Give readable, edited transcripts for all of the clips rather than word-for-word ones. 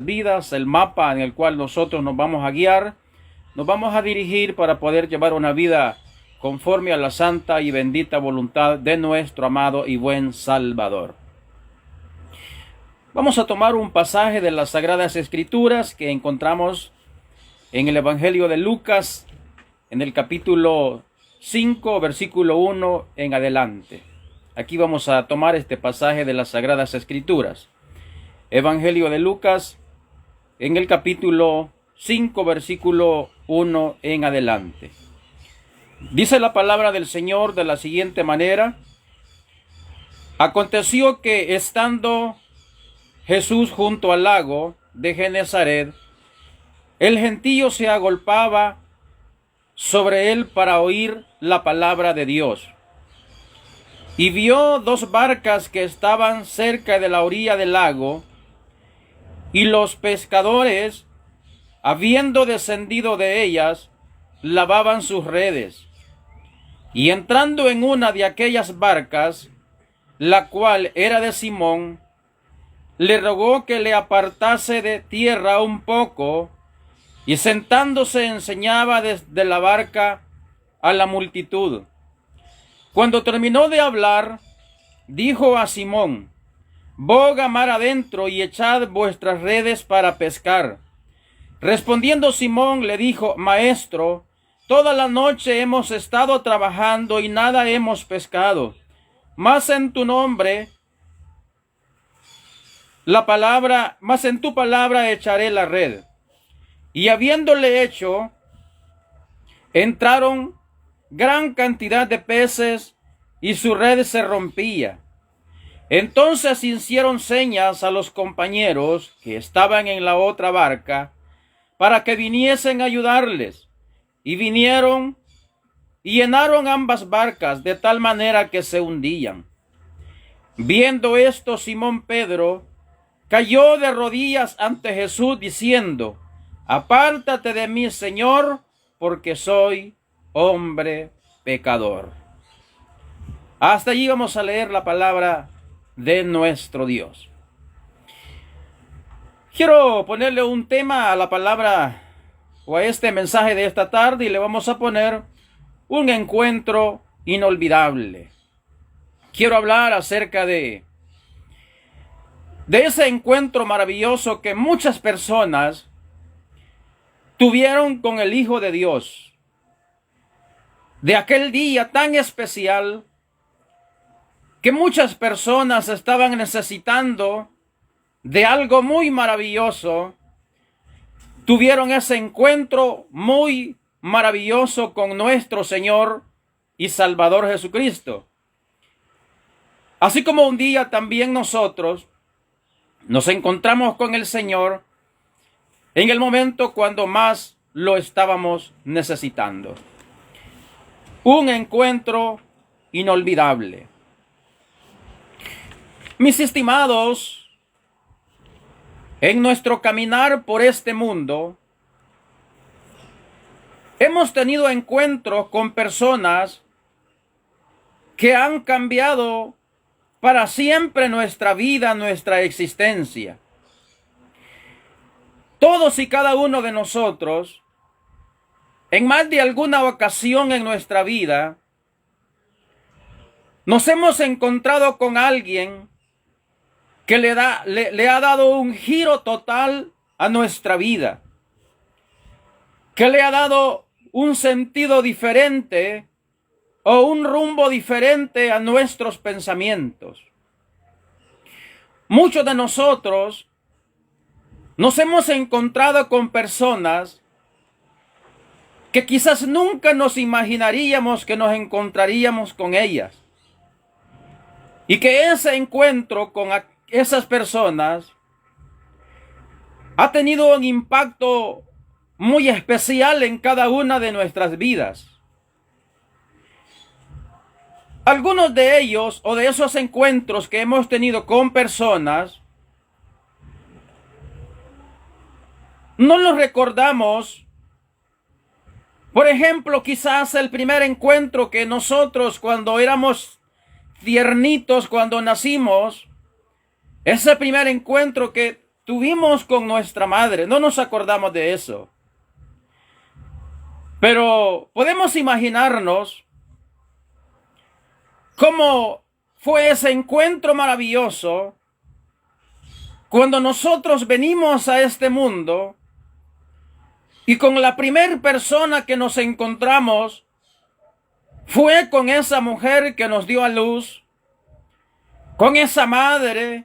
vidas, el mapa en el cual nosotros nos vamos a guiar, nos vamos a dirigir para poder llevar una vida conforme a la santa y bendita voluntad de nuestro amado y buen Salvador. Vamos a tomar un pasaje de las Sagradas Escrituras que encontramos en el Evangelio de Lucas, en el capítulo 5, versículo 1 en adelante. Aquí vamos a tomar este pasaje de las Sagradas Escrituras. Evangelio de Lucas, en el capítulo 5, versículo 1 en adelante. Dice la palabra del Señor de la siguiente manera: Aconteció que estando Jesús junto al lago de Genezaret, el gentío se agolpaba sobre él para oír la palabra de Dios. Y vio dos barcas que estaban cerca de la orilla del lago, y los pescadores, habiendo descendido de ellas, lavaban sus redes. Y entrando en una de aquellas barcas, la cual era de Simón, le rogó que le apartase de tierra un poco, y sentándose enseñaba desde la barca a la multitud. Cuando terminó de hablar, dijo a Simón: Boga mar adentro y echad vuestras redes para pescar. Respondiendo Simón le dijo: Maestro, toda la noche hemos estado trabajando y nada hemos pescado, mas en tu palabra echaré la red. Y habiéndole hecho, entraron gran cantidad de peces y su red se rompía. Entonces hicieron señas a los compañeros que estaban en la otra barca para que viniesen a ayudarles. Y vinieron y llenaron ambas barcas de tal manera que se hundían. Viendo esto, Simón Pedro cayó de rodillas ante Jesús diciendo: Apártate de mí, Señor, porque soy hombre pecador. Hasta allí vamos a leer la palabra de nuestro Dios. Quiero ponerle un tema a la palabra o a este mensaje de esta tarde, y le vamos a poner un encuentro inolvidable. Quiero hablar acerca de ese encuentro maravilloso que muchas personas tuvieron con el Hijo de Dios, de aquel día tan especial que muchas personas estaban necesitando de algo muy maravilloso. Tuvieron ese encuentro muy maravilloso con nuestro Señor y Salvador Jesucristo. Así como un día también nosotros nos encontramos con el Señor en el momento cuando más lo estábamos necesitando. Un encuentro inolvidable. Mis estimados, en nuestro caminar por este mundo, hemos tenido encuentros con personas que han cambiado para siempre nuestra vida, nuestra existencia. Todos y cada uno de nosotros, en más de alguna ocasión en nuestra vida, nos hemos encontrado con alguien que le ha dado un giro total a nuestra vida, que le ha dado un sentido diferente o un rumbo diferente a nuestros pensamientos. Muchos de nosotros nos hemos encontrado con personas que quizás nunca nos imaginaríamos que nos encontraríamos con ellas, y que ese encuentro con esas personas ha tenido un impacto muy especial en cada una de nuestras vidas. Algunos de ellos, o de esos encuentros que hemos tenido con personas, no los recordamos. Por ejemplo, quizás el primer encuentro que nosotros, cuando éramos tiernitos, cuando nacimos, ese primer encuentro que tuvimos con nuestra madre. No nos acordamos de eso. Pero podemos imaginarnos cómo fue ese encuentro maravilloso cuando nosotros venimos a este mundo y con la primera persona que nos encontramos fue con esa mujer que nos dio a luz, con esa madre.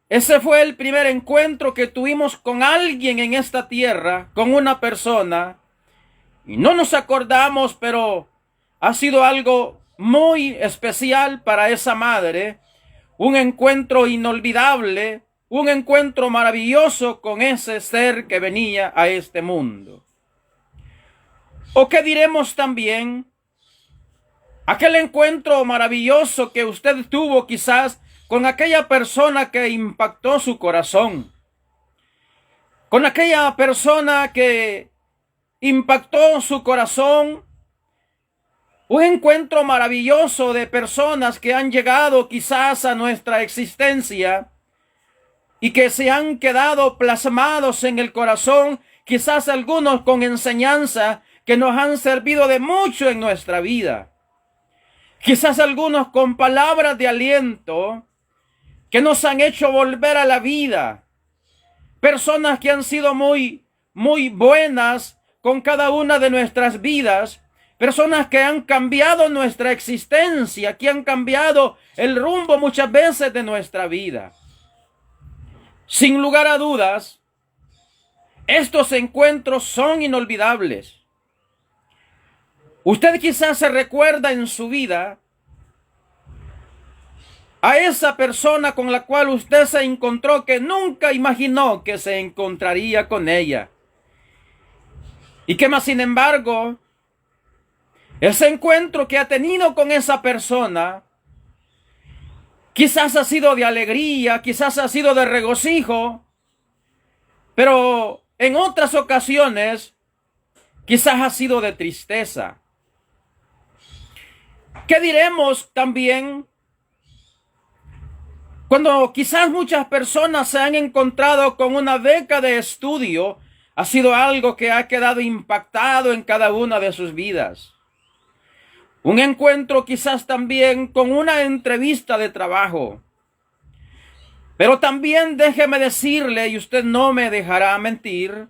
Ese fue el primer encuentro que tuvimos con alguien en esta tierra, con una persona. Y no nos acordamos, pero ha sido algo muy especial para esa madre. Un encuentro inolvidable, un encuentro maravilloso con ese ser que venía a este mundo. ¿O qué diremos también? Aquel encuentro maravilloso que usted tuvo quizás con aquella persona que impactó su corazón. Con aquella persona que impactó su corazón. Un encuentro maravilloso de personas que han llegado quizás a nuestra existencia y que se han quedado plasmados en el corazón, quizás algunos con enseñanza que nos han servido de mucho en nuestra vida. Quizás algunos con palabras de aliento que nos han hecho volver a la vida. Personas que han sido muy buenas con cada una de nuestras vidas. Personas que han cambiado nuestra existencia, que han cambiado el rumbo muchas veces de nuestra vida. Sin lugar a dudas, estos encuentros son inolvidables. Usted quizás se recuerda en su vida a esa persona con la cual usted se encontró que nunca imaginó que se encontraría con ella. Y que más sin embargo, ese encuentro que ha tenido con esa persona quizás ha sido de alegría, quizás ha sido de regocijo, pero en otras ocasiones quizás ha sido de tristeza. ¿Qué diremos también cuando quizás muchas personas se han encontrado con una beca de estudio? Ha sido algo que ha quedado impactado en cada una de sus vidas. Un encuentro quizás también con una entrevista de trabajo. Pero también déjeme decirle, y usted no me dejará mentir,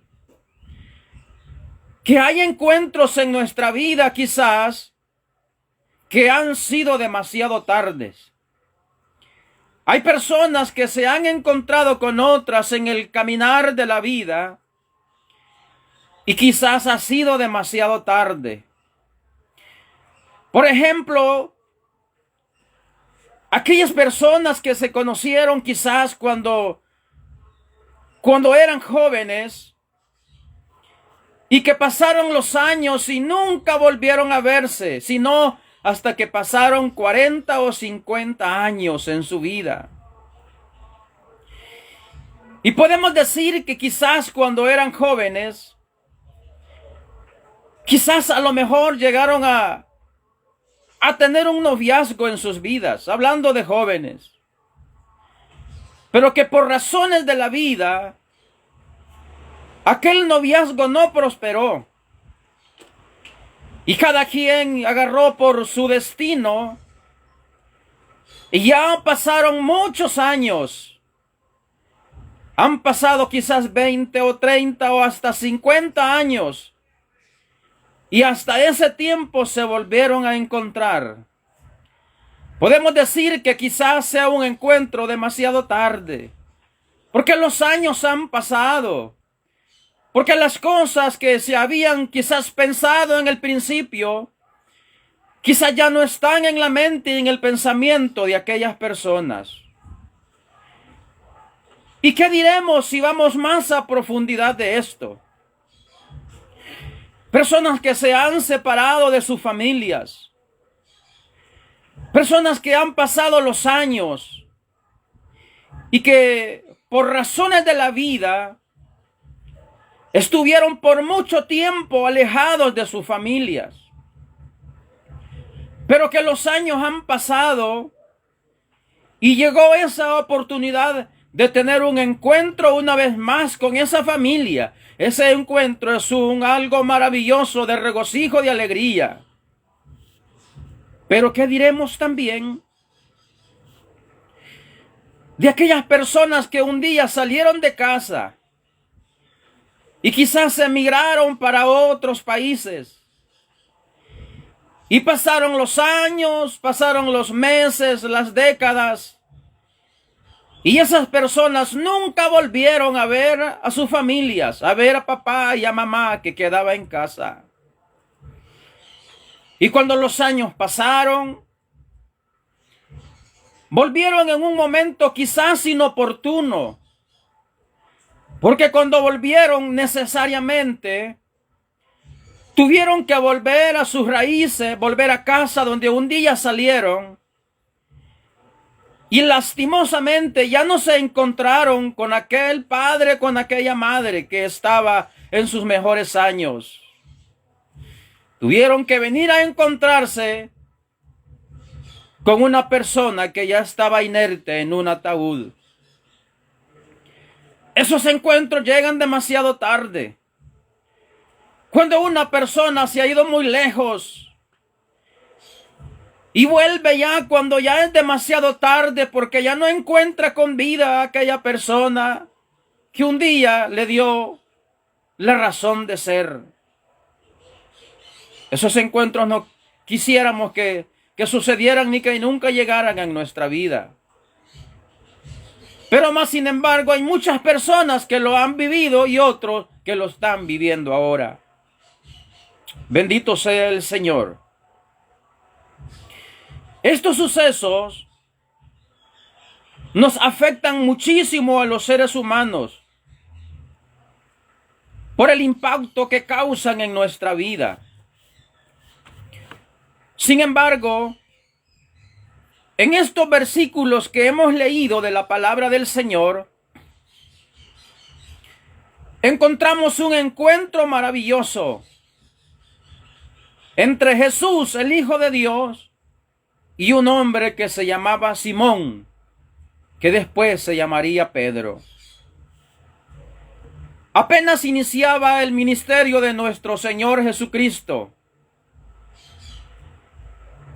que hay encuentros en nuestra vida quizás que han sido demasiado tardes. Hay personas que se han encontrado con otras en el caminar de la vida y quizás ha sido demasiado tarde. Por ejemplo, aquellas personas que se conocieron quizás cuando eran jóvenes y que pasaron los años y nunca volvieron a verse, sino hasta que pasaron 40 o 50 años en su vida. Y podemos decir que quizás cuando eran jóvenes, quizás a lo mejor llegaron a tener un noviazgo en sus vidas, hablando de jóvenes. Pero que por razones de la vida, aquel noviazgo no prosperó. Y cada quien agarró por su destino. Y ya pasaron muchos años. Han pasado quizás 20 o 30 o hasta 50 años. Y hasta ese tiempo se volvieron a encontrar. Podemos decir que quizás sea un encuentro demasiado tarde. Porque los años han pasado. Porque las cosas que se habían quizás pensado en el principio, quizás ya no están en la mente y en el pensamiento de aquellas personas. ¿Y qué diremos si vamos más a profundidad de esto? Personas que se han separado de sus familias. Personas que han pasado los años y que por razones de la vida estuvieron por mucho tiempo alejados de sus familias. Pero que los años han pasado y llegó esa oportunidad de tener un encuentro una vez más con esa familia. Ese encuentro es algo maravilloso de regocijo, de alegría. Pero ¿qué diremos también de aquellas personas que un día salieron de casa y quizás emigraron para otros países? Y pasaron los años, pasaron los meses, las décadas, y esas personas nunca volvieron a ver a sus familias, a ver a papá y a mamá que quedaba en casa. Y cuando los años pasaron, volvieron en un momento quizás inoportuno, porque cuando volvieron necesariamente tuvieron que volver a sus raíces, volver a casa donde un día salieron, y lastimosamente ya no se encontraron con aquel padre, con aquella madre que estaba en sus mejores años. Tuvieron que venir a encontrarse con una persona que ya estaba inerte en un ataúd. Esos encuentros llegan demasiado tarde. Cuando una persona se ha ido muy lejos y vuelve ya cuando ya es demasiado tarde, porque ya no encuentra con vida a aquella persona que un día le dio la razón de ser. Esos encuentros no quisiéramos que sucedieran ni que nunca llegaran en nuestra vida. Pero más sin embargo hay muchas personas que lo han vivido y otros que lo están viviendo ahora. Bendito sea el Señor. Estos sucesos nos afectan muchísimo a los seres humanos por el impacto que causan en nuestra vida. Sin embargo, en estos versículos que hemos leído de la palabra del Señor, encontramos un encuentro maravilloso entre Jesús, el Hijo de Dios, y un hombre que se llamaba Simón, que después se llamaría Pedro. Apenas iniciaba el ministerio de nuestro Señor Jesucristo.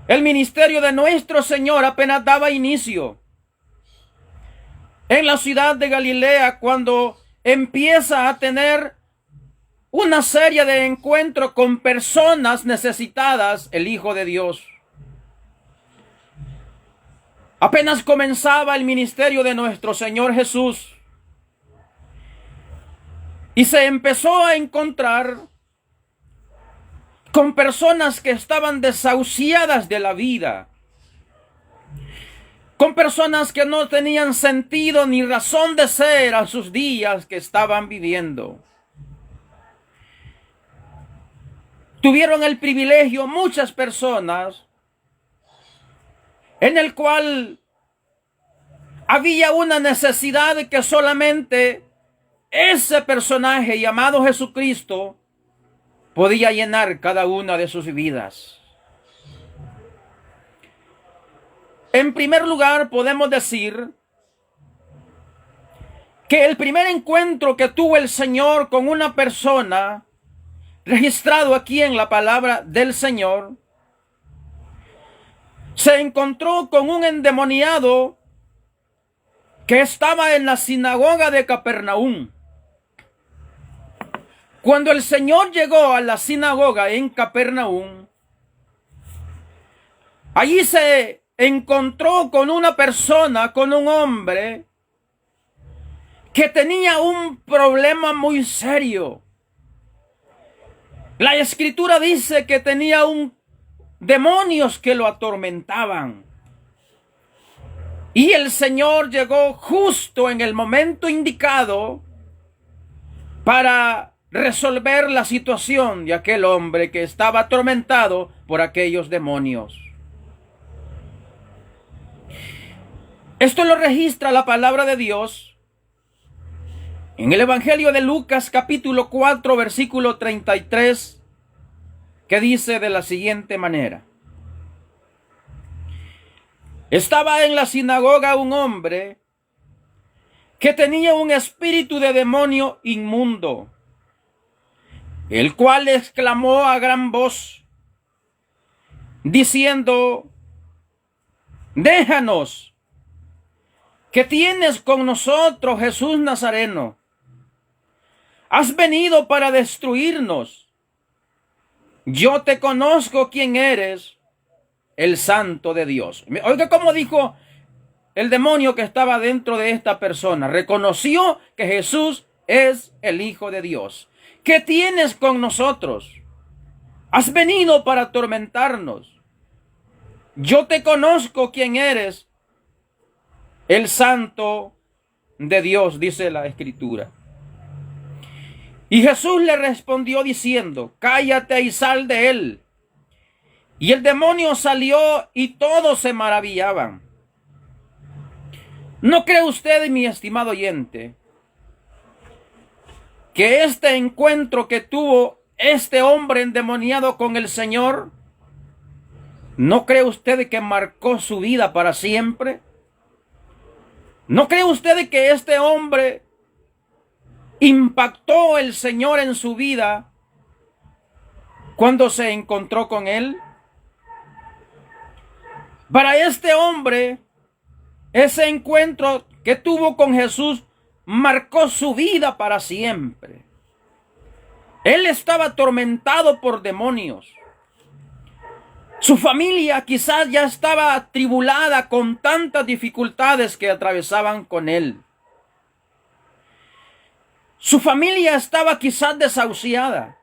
El ministerio de nuestro Señor apenas daba inicio. En la ciudad de Galilea, cuando empieza a tener una serie de encuentros con personas necesitadas, el Hijo de Dios. Apenas comenzaba el ministerio de nuestro Señor Jesús y se empezó a encontrar con personas que estaban desahuciadas de la vida, con personas que no tenían sentido ni razón de ser a sus días que estaban viviendo. Tuvieron el privilegio muchas personas en el cual había una necesidad que solamente ese personaje llamado Jesucristo podía llenar cada una de sus vidas. En primer lugar, podemos decir que el primer encuentro que tuvo el Señor con una persona, registrado aquí en la palabra del Señor, se encontró con un endemoniado que estaba en la sinagoga de Capernaum. Cuando el Señor llegó a la sinagoga en Capernaum, allí se encontró con una persona, con un hombre que tenía un problema muy serio. La Escritura dice que tenía demonios que lo atormentaban. Y el Señor llegó justo en el momento indicado para resolver la situación de aquel hombre que estaba atormentado por aquellos demonios. Esto lo registra la palabra de Dios en el Evangelio de Lucas capítulo 4 versículo 33, que dice de la siguiente manera: estaba en la sinagoga un hombre que tenía un espíritu de demonio inmundo, el cual exclamó a gran voz, diciendo: déjanos, ¿qué tienes con nosotros, Jesús Nazareno? ¿Has venido para destruirnos? Yo te conozco quién eres, el Santo de Dios. Oiga cómo dijo el demonio que estaba dentro de esta persona. Reconoció que Jesús es el Hijo de Dios. ¿Qué tienes con nosotros? ¿Has venido para atormentarnos? Yo te conozco quién eres, el Santo de Dios, dice la Escritura. Y Jesús le respondió diciendo: cállate y sal de él. Y el demonio salió y todos se maravillaban. ¿No cree usted, mi estimado oyente, que este encuentro que tuvo este hombre endemoniado con el Señor, no cree usted que marcó su vida para siempre? ¿No cree usted que este hombre impactó el Señor en su vida cuando se encontró con él? Para este hombre, ese encuentro que tuvo con Jesús marcó su vida para siempre. Él estaba atormentado por demonios. Su familia quizás ya estaba atribulada con tantas dificultades que atravesaban con él. Su familia estaba quizás desahuciada.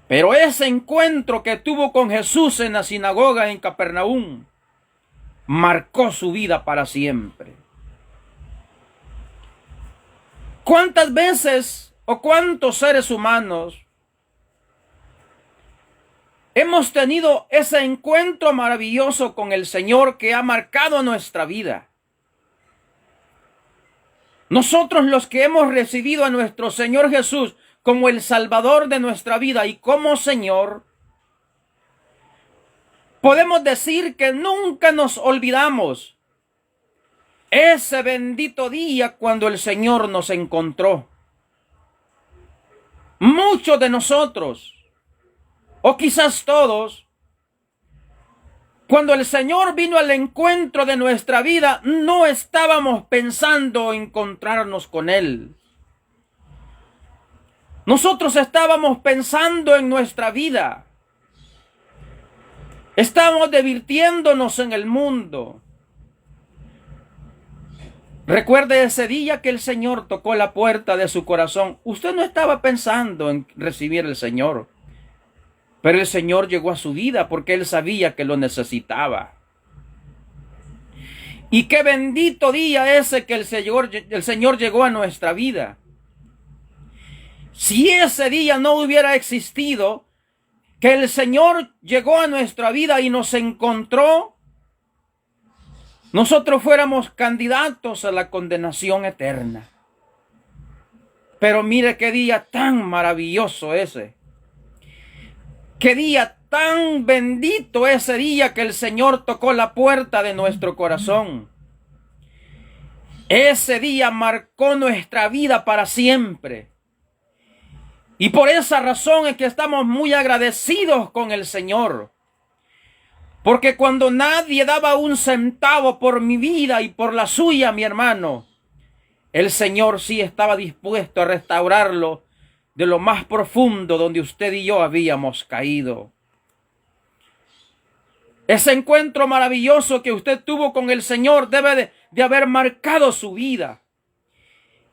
Pero ese encuentro que tuvo con Jesús en la sinagoga en Capernaum marcó su vida para siempre. ¿Cuántas veces o cuántos seres humanos hemos tenido ese encuentro maravilloso con el Señor que ha marcado nuestra vida? Nosotros, los que hemos recibido a nuestro Señor Jesús como el Salvador de nuestra vida y como Señor, podemos decir que nunca nos olvidamos ese bendito día cuando el Señor nos encontró. Muchos de nosotros, o quizás todos, cuando el Señor vino al encuentro de nuestra vida, no estábamos pensando encontrarnos con Él. Nosotros estábamos pensando en nuestra vida. Estábamos divirtiéndonos en el mundo. Recuerde ese día que el Señor tocó la puerta de su corazón. Usted no estaba pensando en recibir al Señor, pero el Señor llegó a su vida porque Él sabía que lo necesitaba. Y qué bendito día ese que el Señor llegó a nuestra vida. Si ese día no hubiera existido, que el Señor llegó a nuestra vida y nos encontró, nosotros fuéramos candidatos a la condenación eterna. Pero mire qué día tan maravilloso ese. Qué día tan bendito ese día que el Señor tocó la puerta de nuestro corazón. Ese día marcó nuestra vida para siempre. Y por esa razón es que estamos muy agradecidos con el Señor. Porque cuando nadie daba un centavo por mi vida y por la suya, mi hermano, el Señor sí estaba dispuesto a restaurarlo de lo más profundo donde usted y yo habíamos caído. Ese encuentro maravilloso que usted tuvo con el Señor debe de haber marcado su vida.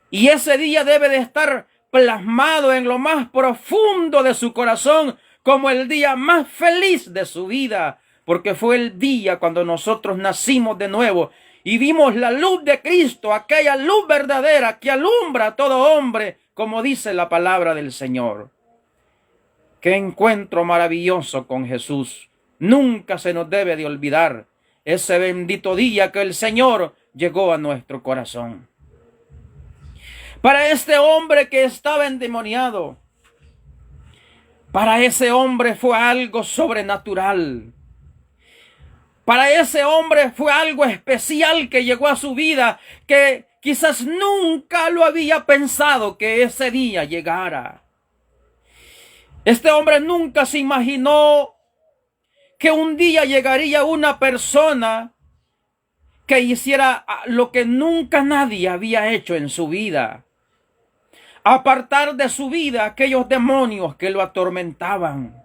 Y ese día debe de estar plasmado en lo más profundo de su corazón como el día más feliz de su vida, porque fue el día cuando nosotros nacimos de nuevo y vimos la luz de Cristo, aquella luz verdadera que alumbra a todo hombre, como dice la palabra del Señor. Qué encuentro maravilloso con Jesús. Nunca se nos debe de olvidar ese bendito día que el Señor llegó a nuestro corazón. Para este hombre que estaba endemoniado, para ese hombre fue algo sobrenatural. Para ese hombre fue algo especial que llegó a su vida, que quizás nunca lo había pensado que ese día llegara. Este hombre nunca se imaginó que un día llegaría una persona que hiciera lo que nunca nadie había hecho en su vida: apartar de su vida aquellos demonios que lo atormentaban,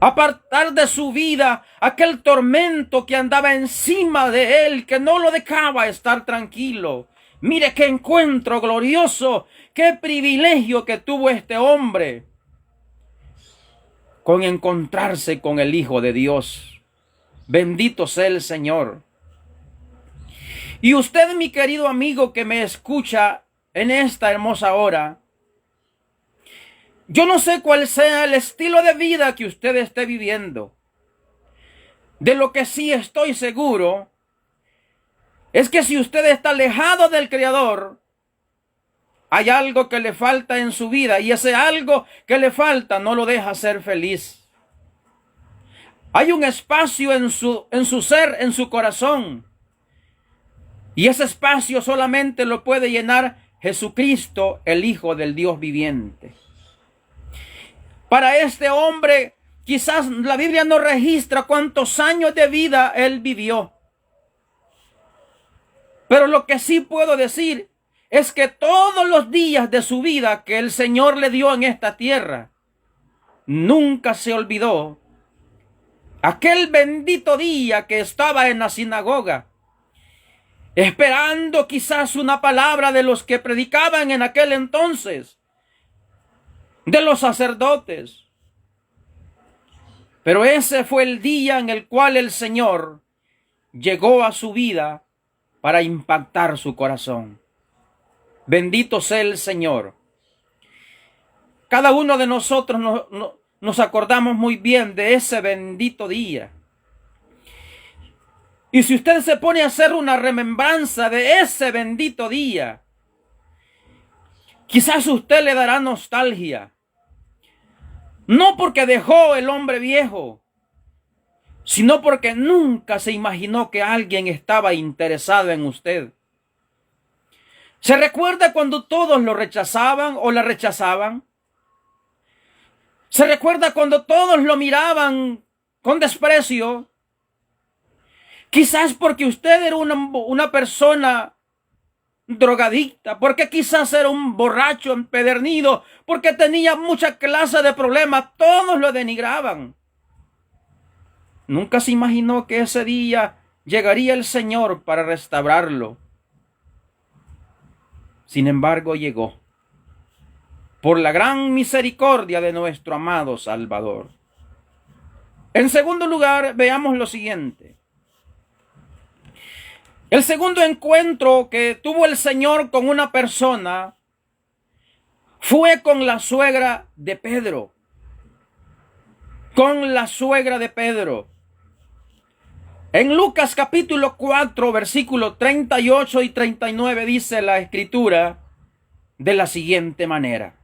apartar de su vida aquel tormento que andaba encima de él, que no lo dejaba estar tranquilo. Mire qué encuentro glorioso, qué privilegio que tuvo este hombre con encontrarse con el Hijo de Dios. Bendito sea el Señor. Y usted, mi querido amigo que me escucha en esta hermosa hora, yo no sé cuál sea el estilo de vida que usted esté viviendo. De lo que sí estoy seguro es que si usted está alejado del Creador, hay algo que le falta en su vida, y ese algo que le falta no lo deja ser feliz. Hay un espacio en su ser, en su corazón, y ese espacio solamente lo puede llenar Jesucristo, el Hijo del Dios viviente. Para este hombre, quizás la Biblia no registra cuántos años de vida él vivió. Pero lo que sí puedo decir es que todos los días de su vida que el Señor le dio en esta tierra, nunca se olvidó aquel bendito día que estaba en la sinagoga, esperando quizás una palabra de los que predicaban en aquel entonces, de los sacerdotes. Pero ese fue el día en el cual el Señor llegó a su vida para impactar su corazón. Bendito sea el Señor. Cada uno de nosotros nos acordamos muy bien de ese bendito día. Y si usted se pone a hacer una remembranza de ese bendito día, quizás usted le dará nostalgia. No porque dejó el hombre viejo, sino porque nunca se imaginó que alguien estaba interesado en usted. ¿Se recuerda cuando todos lo rechazaban o la rechazaban? ¿Se recuerda cuando todos lo miraban con desprecio? Quizás porque usted era una persona drogadicta, porque quizás era un borracho empedernido, porque tenía mucha clase de problemas, todos lo denigraban. Nunca se imaginó que ese día llegaría el Señor para restaurarlo. Sin embargo, llegó, por la gran misericordia de nuestro amado Salvador. En segundo lugar, veamos lo siguiente. El segundo encuentro que tuvo el Señor con una persona fue con la suegra de Pedro. Con la suegra de Pedro. En Lucas capítulo 4, versículos 38 y 39 dice la Escritura de la siguiente manera.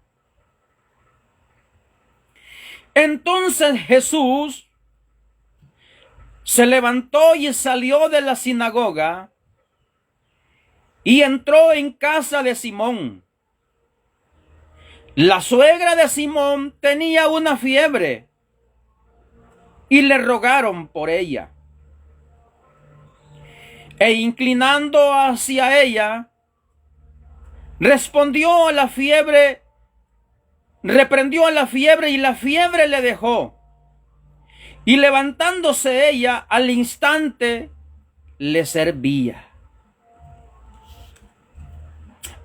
Entonces Jesús se levantó y salió de la sinagoga y entró en casa de Simón. La suegra de Simón tenía una fiebre y le rogaron por ella. E inclinando hacia ella, reprendió a la fiebre y la fiebre le dejó. Y levantándose ella, al instante le servía.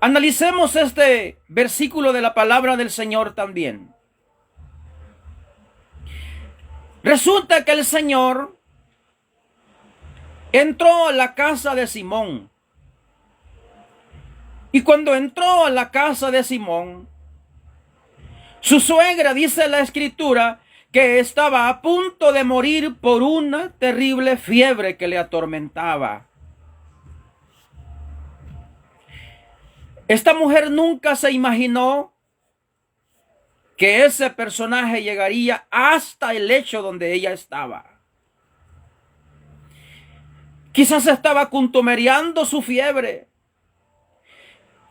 Analicemos este versículo de la palabra del Señor también. Resulta que el Señor entró a la casa de Simón. Y cuando entró a la casa de Simón, su suegra, dice la Escritura, que estaba a punto de morir por una terrible fiebre que le atormentaba. Esta mujer nunca se imaginó que ese personaje llegaría hasta el lecho donde ella estaba. Quizás estaba contumereando su fiebre.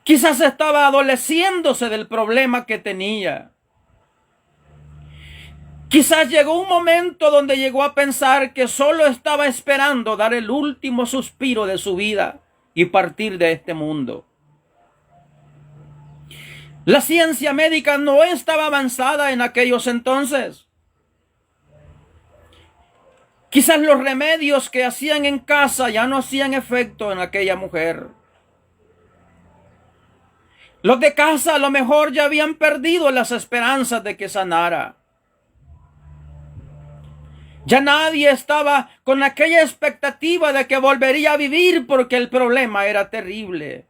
Quizás estaba adoleciéndose del problema que tenía. Quizás llegó un momento donde llegó a pensar que solo estaba esperando dar el último suspiro de su vida y partir de este mundo. La ciencia médica no estaba avanzada en aquellos entonces. Quizás los remedios que hacían en casa ya no hacían efecto en aquella mujer. Los de casa a lo mejor ya habían perdido las esperanzas de que sanara. Ya nadie estaba con aquella expectativa de que volvería a vivir porque el problema era terrible.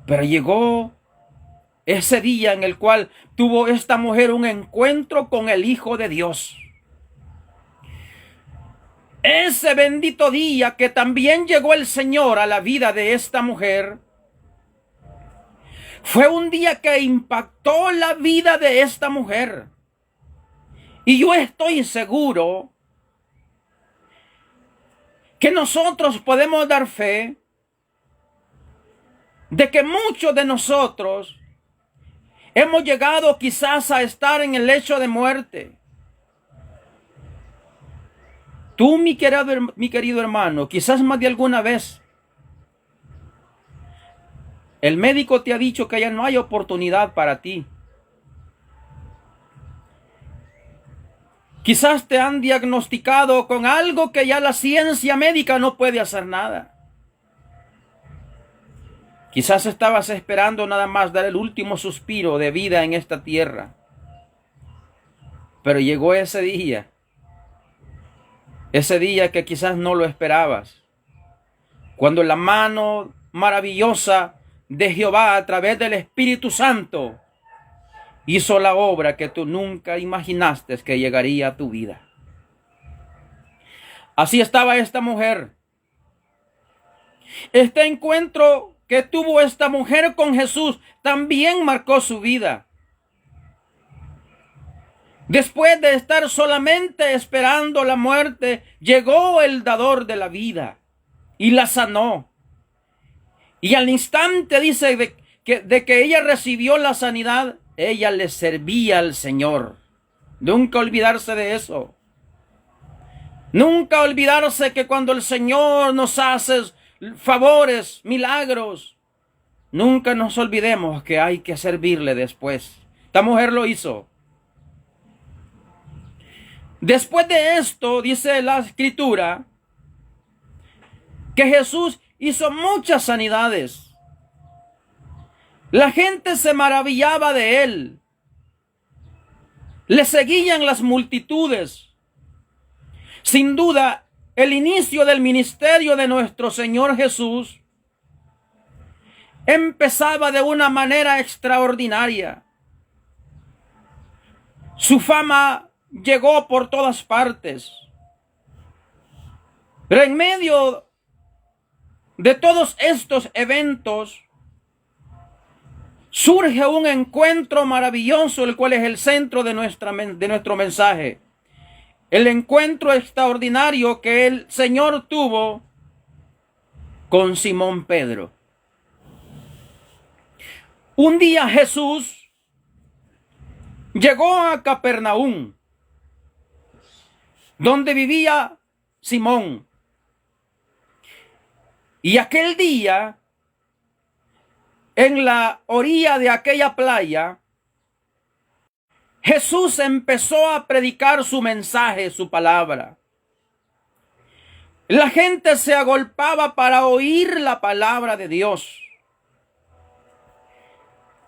Pero llegó ese día en el cual tuvo esta mujer un encuentro con el Hijo de Dios. Ese bendito día que también llegó el Señor a la vida de esta mujer, fue un día que impactó la vida de esta mujer. Y yo estoy seguro que nosotros podemos dar fe de que muchos de nosotros hemos llegado quizás a estar en el lecho de muerte. Tú, mi querido hermano, quizás más de alguna vez, el médico te ha dicho que ya no hay oportunidad para ti. Quizás te han diagnosticado con algo que ya la ciencia médica no puede hacer nada. Quizás estabas esperando nada más dar el último suspiro de vida en esta tierra. Pero llegó ese día que quizás no lo esperabas, cuando la mano maravillosa de Jehová a través del Espíritu Santo hizo la obra que tú nunca imaginaste que llegaría a tu vida. Así estaba esta mujer. Este encuentro que tuvo esta mujer con Jesús también marcó su vida. Después de estar solamente esperando la muerte, llegó el dador de la vida y la sanó. Y al instante dice de que ella recibió la sanidad, ella le servía al Señor. Nunca olvidarse de eso. Nunca olvidarse que cuando el Señor nos hace favores, milagros, nunca nos olvidemos que hay que servirle después. Esta mujer lo hizo. Después de esto, dice la Escritura, que Jesús hizo muchas sanidades. La gente se maravillaba de él. Le seguían las multitudes. Sin duda, el inicio del ministerio de nuestro Señor Jesús empezaba de una manera extraordinaria. Su fama llegó por todas partes. Pero en medio de todos estos eventos, surge un encuentro maravilloso, el cual es el centro de nuestro mensaje. El encuentro extraordinario que el Señor tuvo con Simón Pedro. Un día Jesús llegó a Capernaum, donde vivía Simón. Y aquel día, en la orilla de aquella playa, Jesús empezó a predicar su mensaje, su palabra. La gente se agolpaba para oír la palabra de Dios.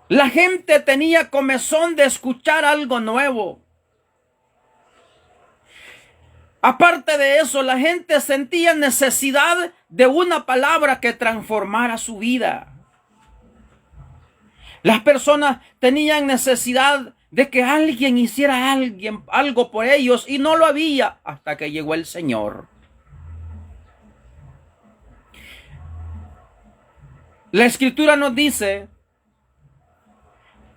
La gente tenía comezón de escuchar algo nuevo. Aparte de eso, la gente sentía necesidad de una palabra que transformara su vida. Las personas tenían necesidad de que alguien hiciera algo por ellos, y no lo había hasta que llegó el Señor. La Escritura nos dice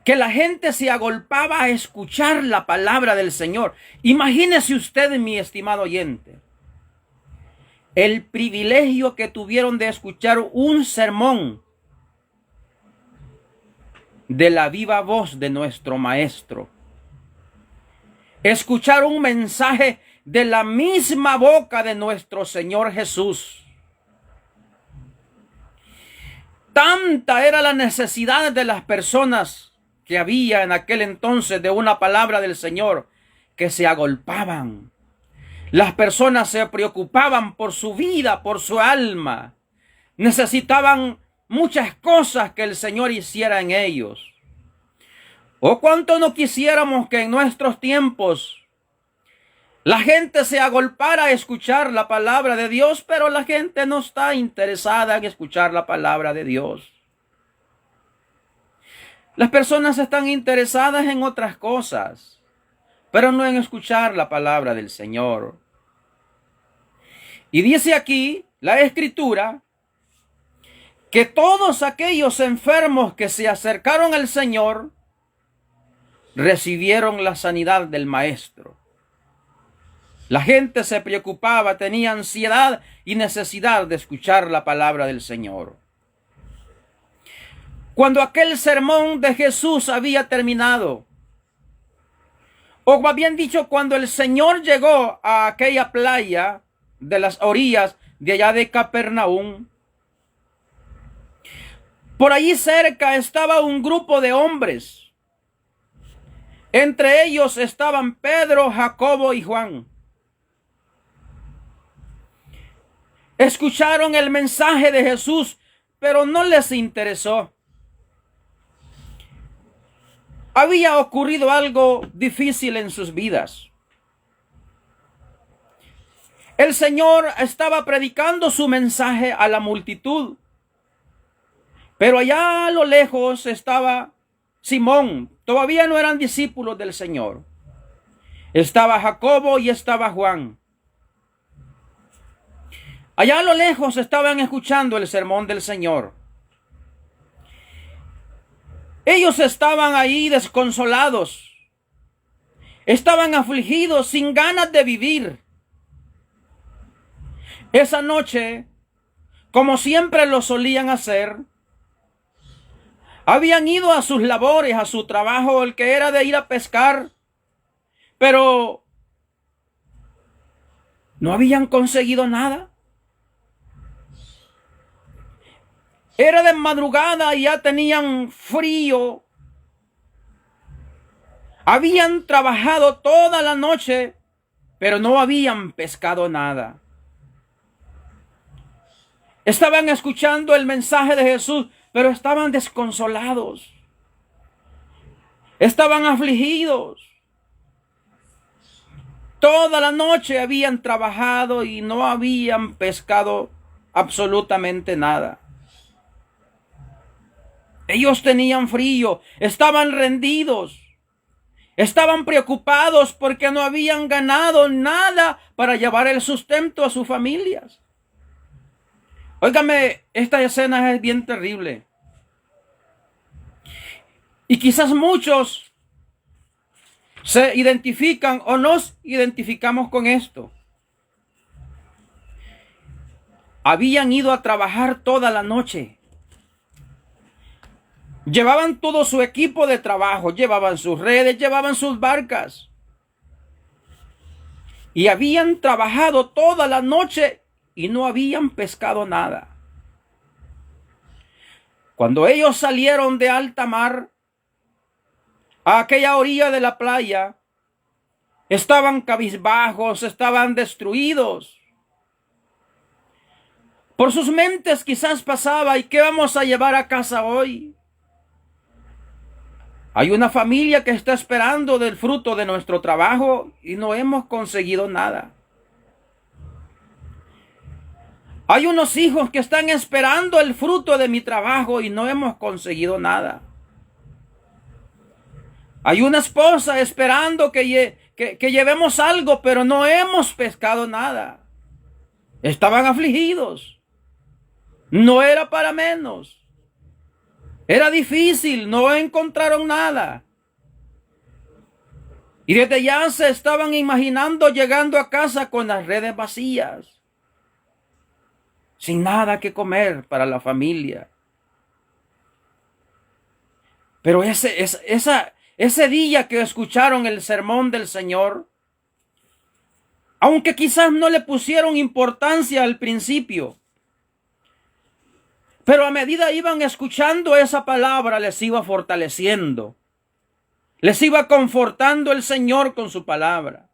que la gente se agolpaba a escuchar la palabra del Señor. Imagínese usted, mi estimado oyente, el privilegio que tuvieron de escuchar un sermón de la viva voz de nuestro Maestro. Escuchar un mensaje de la misma boca de nuestro Señor Jesús. Tanta era la necesidad de las personas que había en aquel entonces de una palabra del Señor, que se agolpaban. Las personas se preocupaban por su vida, por su alma. Necesitaban muchas cosas que el Señor hiciera en ellos. Oh, cuánto no quisiéramos que en nuestros tiempos la gente se agolpara a escuchar la palabra de Dios, pero la gente no está interesada en escuchar la palabra de Dios. Las personas están interesadas en otras cosas, pero no en escuchar la palabra del Señor. Y dice aquí la Escritura que todos aquellos enfermos que se acercaron al Señor recibieron la sanidad del Maestro. La gente se preocupaba, tenía ansiedad y necesidad de escuchar la palabra del Señor. Cuando aquel sermón de Jesús había terminado, o más bien dicho, cuando el Señor llegó a aquella playa de las orillas de allá de Capernaum, por allí cerca estaba un grupo de hombres. Entre ellos estaban Pedro, Jacobo y Juan. Escucharon el mensaje de Jesús, pero no les interesó. Había ocurrido algo difícil en sus vidas. El Señor estaba predicando su mensaje a la multitud, pero allá a lo lejos estaba Simón. Todavía no eran discípulos del Señor. Estaba Jacobo y estaba Juan. Allá a lo lejos estaban escuchando el sermón del Señor. Ellos estaban ahí desconsolados. Estaban afligidos, sin ganas de vivir. Esa noche, como siempre lo solían hacer, habían ido a sus labores, a su trabajo, el que era de ir a pescar, pero no habían conseguido nada. Era de madrugada y ya tenían frío. Habían trabajado toda la noche, pero no habían pescado nada. Estaban escuchando el mensaje de Jesús, pero estaban desconsolados. Estaban afligidos. Toda la noche habían trabajado y no habían pescado absolutamente nada. Ellos tenían frío, estaban rendidos, estaban preocupados porque no habían ganado nada para llevar el sustento a sus familias. Óigame, esta escena es bien terrible. Y quizás muchos se identifican o nos identificamos con esto. Habían ido a trabajar toda la noche. Llevaban todo su equipo de trabajo, llevaban sus redes, llevaban sus barcas. Y habían trabajado toda la noche y no habían pescado nada. Cuando ellos salieron de alta mar a aquella orilla de la playa, estaban cabizbajos, estaban destruidos. Por sus mentes quizás pasaba: ¿y qué vamos a llevar a casa hoy? Hay una familia que está esperando del fruto de nuestro trabajo y no hemos conseguido nada. Hay unos hijos que están esperando el fruto de mi trabajo y no hemos conseguido nada. Hay una esposa esperando que llevemos algo, pero no hemos pescado nada. Estaban afligidos. No era para menos. Era difícil, no encontraron nada. Y desde ya se estaban imaginando llegando a casa con las redes vacías. sin nada que comer para la familia. Pero ese día que escucharon el sermón del Señor, aunque quizás no le pusieron importancia al principio, pero a medida iban escuchando esa palabra, les iba fortaleciendo. Les iba confortando el Señor con su palabra.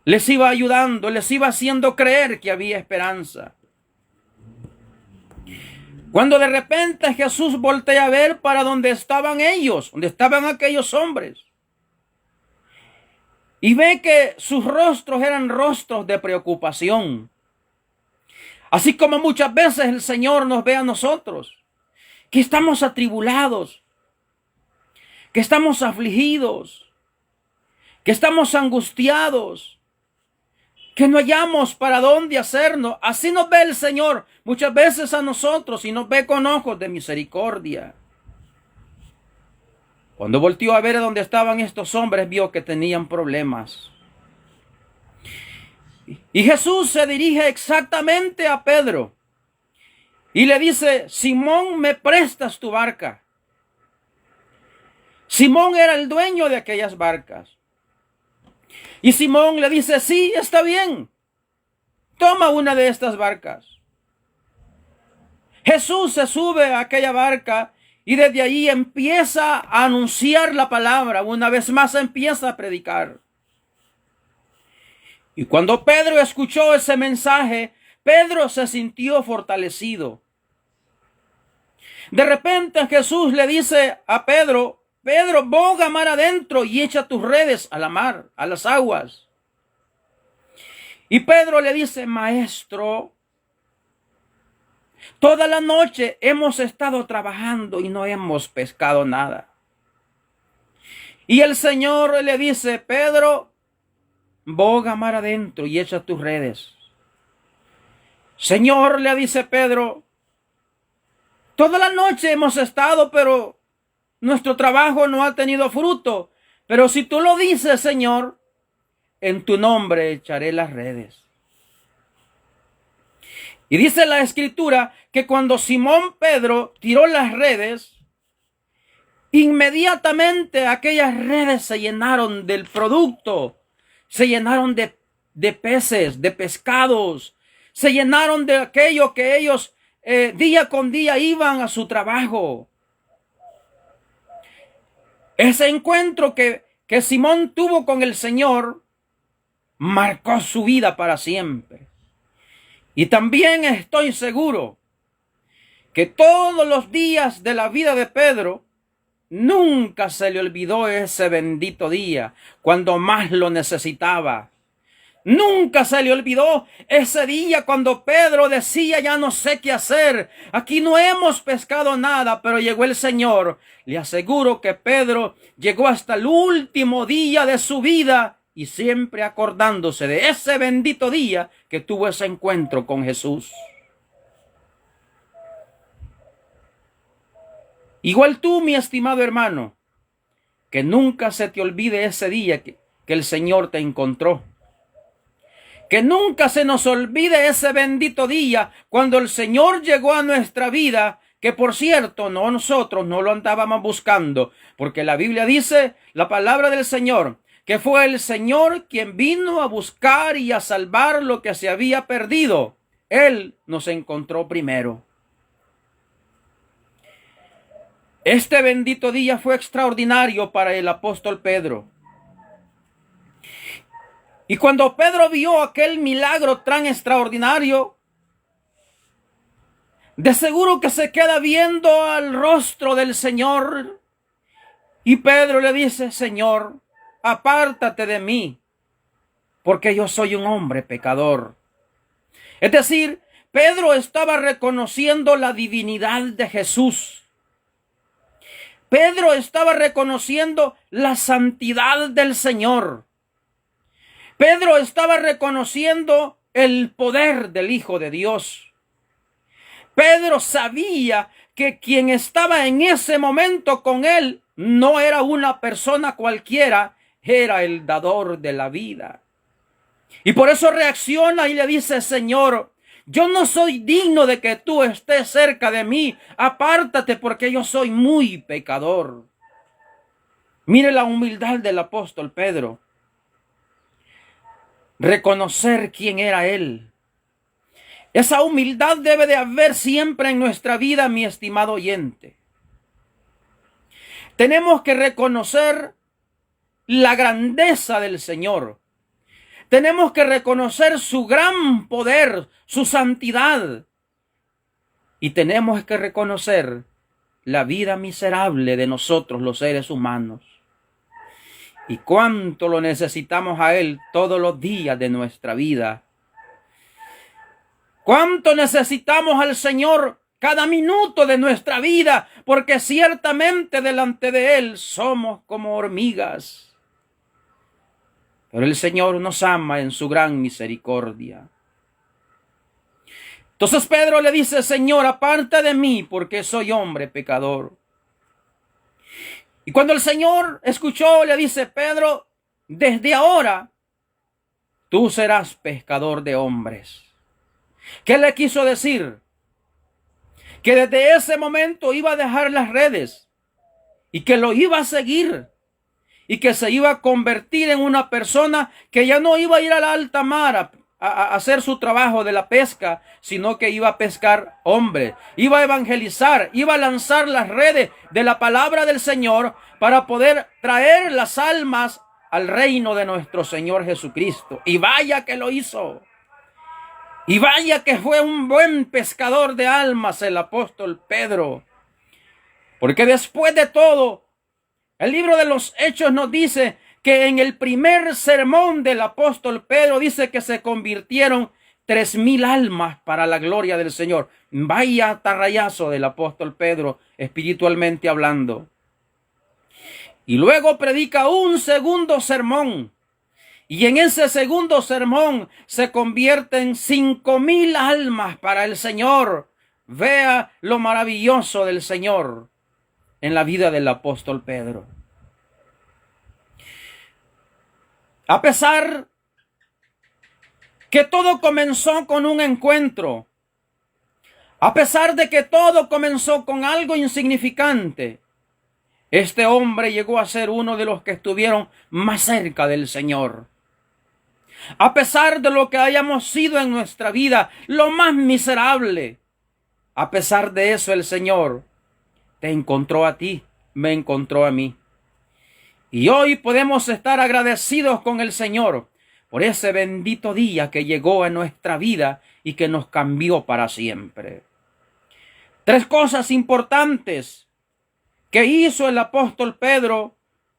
Les iba ayudando, les iba haciendo creer que había esperanza. Cuando de repente Jesús voltea a ver para donde estaban ellos, donde estaban aquellos hombres, y ve que sus rostros eran rostros de preocupación. Así como muchas veces el Señor nos ve a nosotros, que estamos atribulados, que estamos afligidos, que estamos angustiados, que no hallamos para dónde hacernos. Así nos ve el Señor muchas veces a nosotros y nos ve con ojos de misericordia. Cuando volteó a ver a dónde estaban estos hombres, vio que tenían problemas. Y Jesús se dirige exactamente a Pedro y le dice: Simón, ¿me prestas tu barca? Simón era el dueño de aquellas barcas. Y Simón le dice: sí, está bien, toma una de estas barcas. Jesús se sube a aquella barca y desde allí empieza a anunciar la palabra. Una vez más empieza a predicar. Y cuando Pedro escuchó ese mensaje, Pedro se sintió fortalecido. De repente Jesús le dice a Pedro: Pedro, boga mar adentro y echa tus redes a la mar, a las aguas. Y Pedro le dice: Maestro, toda la noche hemos estado trabajando y no hemos pescado nada. Y el Señor le dice: Pedro, boga mar adentro y echa tus redes. Señor, le dice Pedro, toda la noche hemos estado, pero nuestro trabajo no ha tenido fruto. Pero si tú lo dices, Señor, en tu nombre echaré las redes. Y dice la Escritura que cuando Simón Pedro tiró las redes, inmediatamente aquellas redes se llenaron del producto. Se llenaron de peces, de pescados. Se llenaron de aquello que ellos día con día iban a su trabajo. Ese encuentro que Simón tuvo con el Señor marcó su vida para siempre. Y también estoy seguro que todos los días de la vida de Pedro nunca se le olvidó ese bendito día cuando más lo necesitaba. Nunca se le olvidó ese día cuando Pedro decía: ya no sé qué hacer, aquí no hemos pescado nada, pero llegó el Señor. Le aseguro que Pedro llegó hasta el último día de su vida y siempre acordándose de ese bendito día que tuvo ese encuentro con Jesús. Igual tú, mi estimado hermano, que nunca se te olvide ese día que el Señor te encontró. Que nunca se nos olvide ese bendito día cuando el Señor llegó a nuestra vida, que por cierto, nosotros no lo andábamos buscando, porque la Biblia dice, la palabra del Señor, que fue el Señor quien vino a buscar y a salvar lo que se había perdido. Él nos encontró primero. Este bendito día fue extraordinario para el apóstol Pedro. Y cuando Pedro vio aquel milagro tan extraordinario, de seguro que se queda viendo al rostro del Señor. Y Pedro le dice: Señor, apártate de mí, porque yo soy un hombre pecador. Es decir, Pedro estaba reconociendo la divinidad de Jesús. Pedro estaba reconociendo la santidad del Señor. Pedro estaba reconociendo el poder del Hijo de Dios. Pedro sabía que quien estaba en ese momento con él no era una persona cualquiera, era el dador de la vida. Y por eso reacciona y le dice: Señor, yo no soy digno de que tú estés cerca de mí. Apártate, porque yo soy muy pecador. Mire la humildad del apóstol Pedro. Reconocer quién era él. Esa humildad debe de haber siempre en nuestra vida, mi estimado oyente. Tenemos que reconocer la grandeza del Señor. Tenemos que reconocer su gran poder, su santidad. Y tenemos que reconocer la vida miserable de nosotros, los seres humanos. Y cuánto lo necesitamos a Él todos los días de nuestra vida. Cuánto necesitamos al Señor cada minuto de nuestra vida, porque ciertamente delante de Él somos como hormigas. Pero el Señor nos ama en su gran misericordia. Entonces Pedro le dice: Señor, apártate de mí, porque soy hombre pecador. Y cuando el Señor escuchó, le dice: Pedro, desde ahora tú serás pescador de hombres. ¿Qué le quiso decir? Que desde ese momento iba a dejar las redes y que lo iba a seguir. Y que se iba a convertir en una persona que ya no iba a ir a la alta mar a hacer su trabajo de la pesca, sino que iba a pescar hombres, iba a evangelizar, iba a lanzar las redes de la palabra del Señor para poder traer las almas al reino de nuestro Señor Jesucristo. Y vaya que lo hizo. Y vaya que fue un buen pescador de almas el apóstol Pedro. Porque después de todo, el libro de los Hechos nos dice que en el primer sermón del apóstol Pedro dice que se convirtieron 3,000 almas para la gloria del Señor. Vaya tarrayazo del apóstol Pedro, espiritualmente hablando. Y luego predica un segundo sermón. Y en ese segundo sermón se convierten 5,000 almas para el Señor. Vea lo maravilloso del Señor en la vida del apóstol Pedro. A pesar que todo comenzó con un encuentro, a pesar de que todo comenzó con algo insignificante, este hombre llegó a ser uno de los que estuvieron más cerca del Señor. A pesar de lo que hayamos sido en nuestra vida, lo más miserable, a pesar de eso el Señor te encontró a ti, me encontró a mí. Y hoy podemos estar agradecidos con el Señor por ese bendito día que llegó a nuestra vida y que nos cambió para siempre. 3 cosas importantes que hizo el apóstol Pedro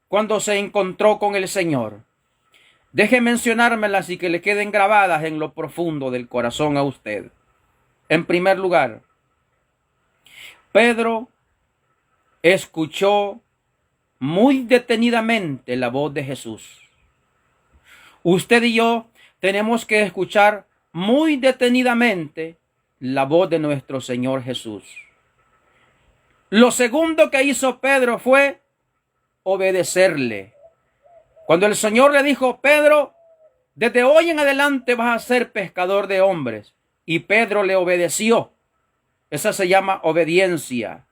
cuando se encontró con el Señor. Deje mencionármelas y que le queden grabadas en lo profundo del corazón a usted. En primer lugar, Pedro escuchó muy detenidamente la voz de Jesús. Usted y yo tenemos que escuchar muy detenidamente la voz de nuestro Señor Jesús. Lo segundo que hizo Pedro fue obedecerle. Cuando el Señor le dijo: Pedro, desde hoy en adelante vas a ser pescador de hombres. Y Pedro le obedeció. Esa se llama obediencia.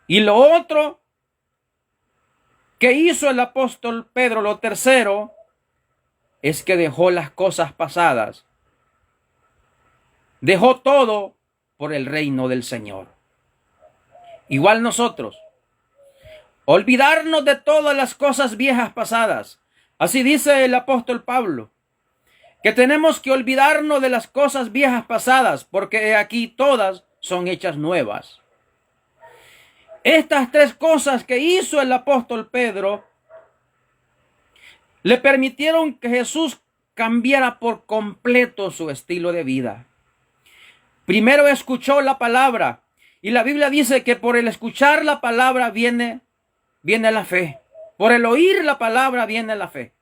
Y lo otro que hizo el apóstol Pedro, lo tercero, es que dejó las cosas pasadas. Dejó todo por el reino del Señor. Igual nosotros. Olvidarnos de todas las cosas viejas pasadas. Así dice el apóstol Pablo, que tenemos que olvidarnos de las cosas viejas pasadas, porque aquí todas son hechas nuevas. Estas 3 cosas que hizo el apóstol Pedro le permitieron que Jesús cambiara por completo su estilo de vida. Primero escuchó la palabra, y la Biblia dice que por el escuchar la palabra viene la fe. Por el oír la palabra viene la fe.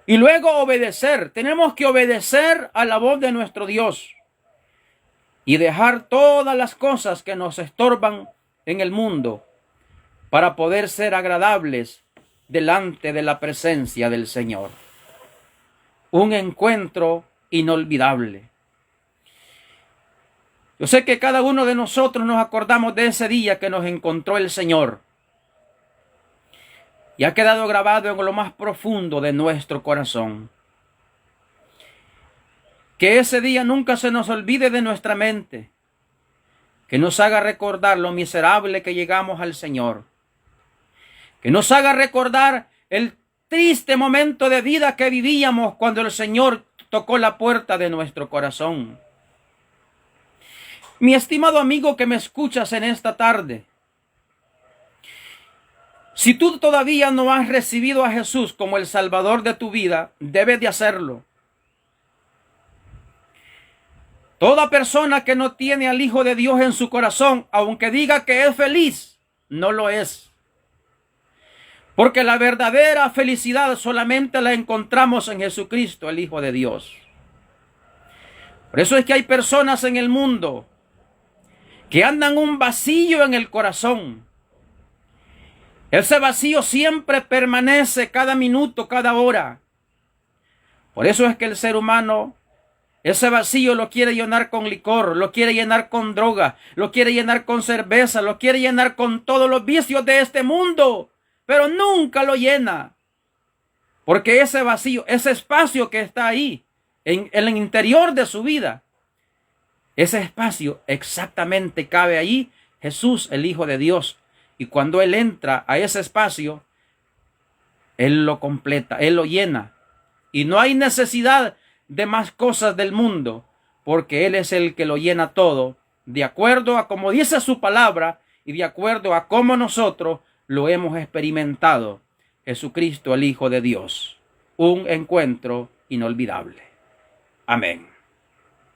Y luego obedecer. Tenemos que obedecer a la voz de nuestro Dios y dejar todas las cosas que nos estorban en el mundo para poder ser agradables delante de la presencia del Señor. un encuentro inolvidable. Yo sé que cada uno de nosotros nos acordamos de ese día que nos encontró el Señor. Y ha quedado grabado en lo más profundo de nuestro corazón. Que ese día nunca se nos olvide de nuestra mente. Que nos haga recordar lo miserable que llegamos al Señor. Que nos haga recordar el triste momento de vida que vivíamos cuando el Señor tocó la puerta de nuestro corazón. Mi estimado amigo que me escuchas en esta tarde, si tú todavía no has recibido a Jesús como el Salvador de tu vida, debes de hacerlo. Toda persona que no tiene al Hijo de Dios en su corazón, aunque diga que es feliz, no lo es. Porque la verdadera felicidad solamente la encontramos en Jesucristo, el Hijo de Dios. Por eso es que hay personas en el mundo que andan un vacío en el corazón. Ese vacío siempre permanece cada minuto, cada hora. Por eso es que el ser humano, ese vacío lo quiere llenar con licor, lo quiere llenar con droga, lo quiere llenar con cerveza, lo quiere llenar con todos los vicios de este mundo, pero nunca lo llena. Porque ese vacío, ese espacio que está ahí, en el interior de su vida, ese espacio exactamente cabe ahí Jesús, el Hijo de Dios. Y cuando Él entra a ese espacio, Él lo completa, Él lo llena. Y no hay necesidad de más cosas del mundo, porque Él es el que lo llena todo, de acuerdo a como dice su palabra y de acuerdo a cómo nosotros lo hemos experimentado. Jesucristo, el Hijo de Dios. Un encuentro inolvidable. Amén.